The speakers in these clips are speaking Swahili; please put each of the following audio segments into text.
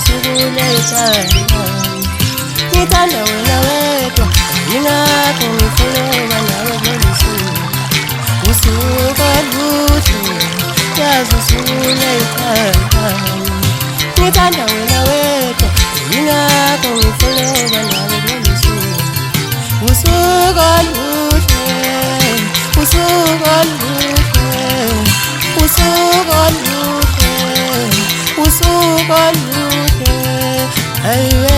usukulethanda ngithanda wena wedwa yingakho ngifuna nawe ngolusuku usuku oluhle yazi usukulethanda ngithanda wena wedwa yingakho ngifuna nawe ngolusuku usuku oluhle usuku oluhle usuku oluhle usuku oluhle ayiwe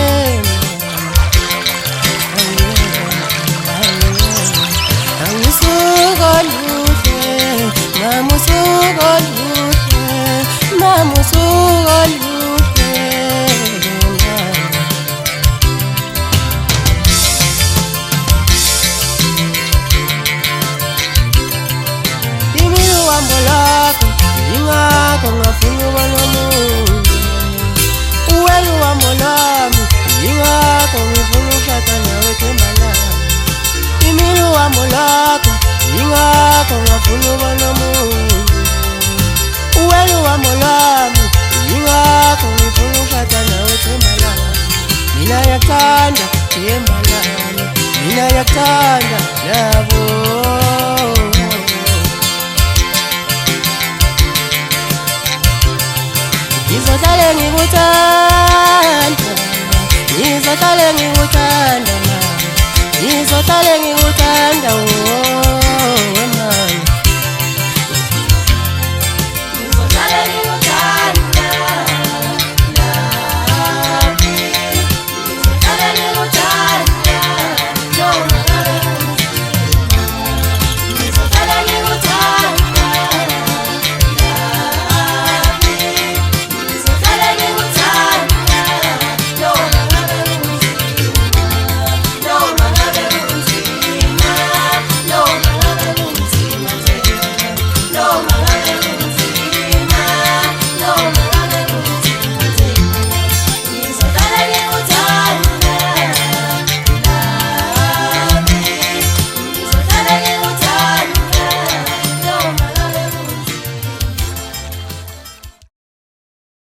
usuku oluhle mama usuku oluhle mama usuku oluhle imilo wambo lakho yingakho ngafuna ukuba nomuntu uwena uhambo lwami yingakho ngifuna ukushada nawe themba lami imilo uhambo lakho yingakho ngafuna ukuba nomuntu uwena uhambo lwami yingakho ngifuna ukushada nawe themba lami mina yakuthanda themba lami mina yakuthanda yabo ngizohlale ngikuthanda ngizohlale ngikuthanda ngizohlale ngikuthanda